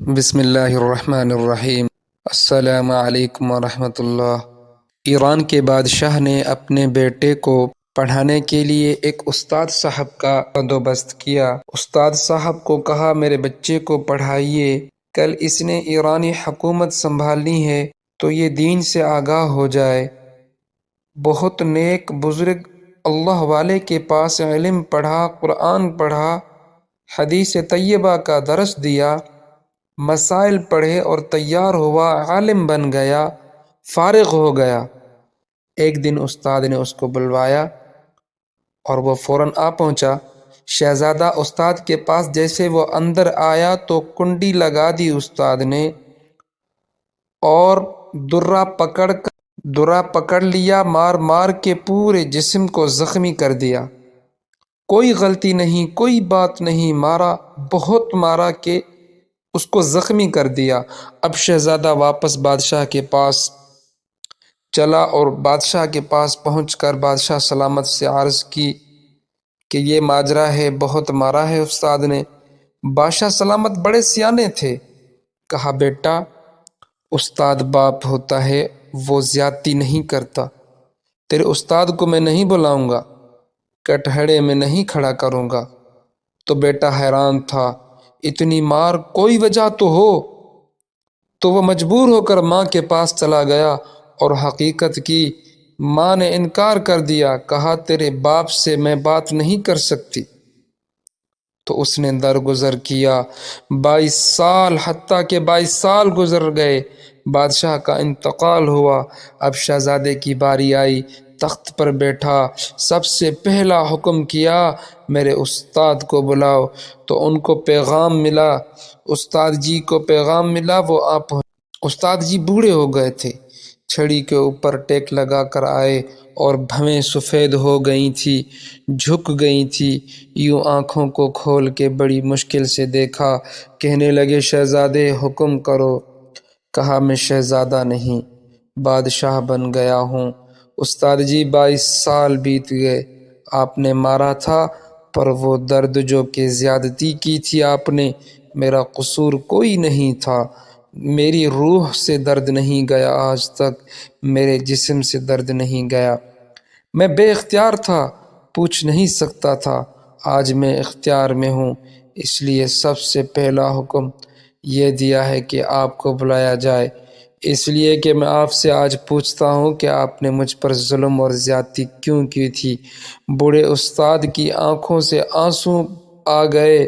بسم اللہ الرحمن الرحیم۔ السلام علیکم ورحمۃ اللہ۔ ایران کے بادشاہ نے اپنے بیٹے کو پڑھانے کے لیے ایک استاد صاحب کا بندوبست کیا۔ استاد صاحب کو کہا میرے بچے کو پڑھائیے، کل اس نے ایرانی حکومت سنبھالنی ہے تو یہ دین سے آگاہ ہو جائے۔ بہت نیک بزرگ اللہ والے کے پاس علم پڑھا، قرآن پڑھا، حدیث طیبہ کا درس دیا، مسائل پڑھے اور تیار ہوا، عالم بن گیا، فارغ ہو گیا۔ ایک دن استاد نے اس کو بلوایا اور وہ فوراً آ پہنچا۔ شہزادہ استاد کے پاس جیسے وہ اندر آیا تو کنڈی لگا دی استاد نے اور درہ پکڑ لیا، مار مار کے پورے جسم کو زخمی کر دیا۔ کوئی غلطی نہیں، کوئی بات نہیں، مارا، بہت مارا کہ اس کو زخمی کر دیا۔ اب شہزادہ واپس بادشاہ کے پاس چلا اور بادشاہ کے پاس پہنچ کر بادشاہ سلامت سے عرض کی کہ یہ ماجرا ہے، بہت مارا ہے استاد نے۔ بادشاہ سلامت بڑے سیانے تھے، کہا بیٹا استاد باپ ہوتا ہے، وہ زیادتی نہیں کرتا۔ تیرے استاد کو میں نہیں بلاؤں گا، کٹہڑے میں نہیں کھڑا کروں گا۔ تو بیٹا حیران تھا، اتنی مار کوئی وجہ تو ہو۔ تو وہ مجبور ہو کر ماں کے پاس چلا گیا اور حقیقت کی۔ ماں نے انکار کر دیا، کہا تیرے باپ سے میں بات نہیں کر سکتی۔ تو اس نے درگزر کیا 22 سال، حتیٰ کہ 22 سال گزر گئے۔ بادشاہ کا انتقال ہوا۔ اب شہزادے کی باری آئی، تخت پر بیٹھا۔ سب سے پہلا حکم کیا میرے استاد کو بلاؤ۔ تو ان کو پیغام ملا، استاد جی کو پیغام ملا، وہ آ پہنچے۔ استاد جی بوڑھے ہو گئے تھے، چھڑی کے اوپر ٹیک لگا کر آئے اور بھویں سفید ہو گئی تھی، جھک گئی تھی۔ یوں آنکھوں کو کھول کے بڑی مشکل سے دیکھا۔ کہنے لگے شہزادے حکم کرو۔ کہا میں شہزادہ نہیں، بادشاہ بن گیا ہوں۔ استاد جی 22 سال بیت گئے، آپ نے مارا تھا، پر وہ درد جو کہ زیادتی کی تھی آپ نے، میرا قصور کوئی نہیں تھا۔ میری روح سے درد نہیں گیا آج تک، میرے جسم سے درد نہیں گیا۔ میں بے اختیار تھا، پوچھ نہیں سکتا تھا، آج میں اختیار میں ہوں۔ اس لیے سب سے پہلا حکم یہ دیا ہے کہ آپ کو بلایا جائے، اس لیے کہ میں آپ سے آج پوچھتا ہوں کہ آپ نے مجھ پر ظلم اور زیادتی کیوں کی تھی۔ بوڑھے استاد کی آنکھوں سے آنسو آ گئے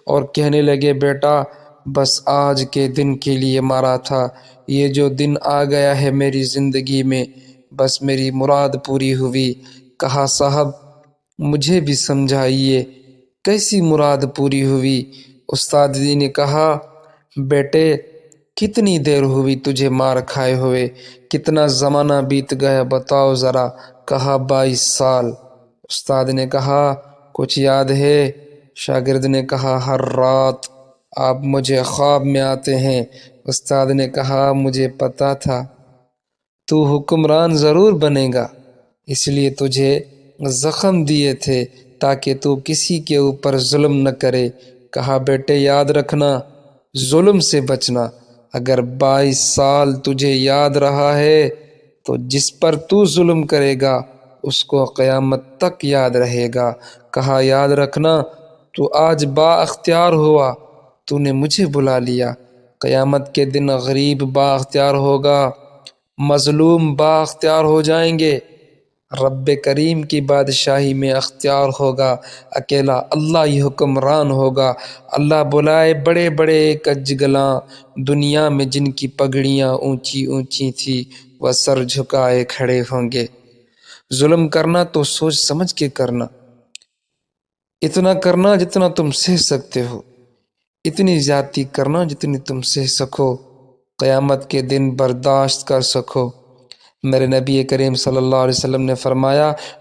اور کہنے لگے بیٹا بس آج کے دن کے لیے مارا تھا، یہ جو دن آ گیا ہے میری زندگی میں، بس میری مراد پوری ہوئی۔ کہا صاحب مجھے بھی سمجھائیے کیسی مراد پوری ہوئی؟ استاد جی نے کہا بیٹے کتنی دیر ہوئی تجھے مار کھائے ہوئے، کتنا زمانہ بیت گیا بتاؤ ذرا؟ کہا 22 سال۔ استاد نے کہا کچھ یاد ہے؟ شاگرد نے کہا ہر رات آپ مجھے خواب میں آتے ہیں۔ استاد نے کہا مجھے پتا تھا تو حکمران ضرور بنے گا، اس لیے تجھے زخم دیے تھے تاکہ تو کسی کے اوپر ظلم نہ کرے۔ کہا بیٹے یاد رکھنا، ظلم سے بچنا۔ اگر 22 سال تجھے یاد رہا ہے تو جس پر تو ظلم کرے گا اس کو قیامت تک یاد رہے گا۔ کہا یاد رکھنا، تو آج با اختیار ہوا، تو نے مجھے بلا لیا۔ قیامت کے دن غریب با اختیار ہوگا، مظلوم با اختیار ہو جائیں گے، رب کریم کی بادشاہی میں اختیار ہوگا، اکیلا اللہ ہی حکمران ہوگا۔ اللہ بلائے بڑے بڑے کج گلاں، دنیا میں جن کی پگڑیاں اونچی اونچی تھی، وہ سر جھکائے کھڑے ہوں گے۔ ظلم کرنا تو سوچ سمجھ کے کرنا، اتنا کرنا جتنا تم سہ سکتے ہو، اتنی زیادتی کرنا جتنی تم سہ سکو، قیامت کے دن برداشت کر سکو۔ میرے نبی کریم صلی اللہ علیہ وسلم نے فرمایا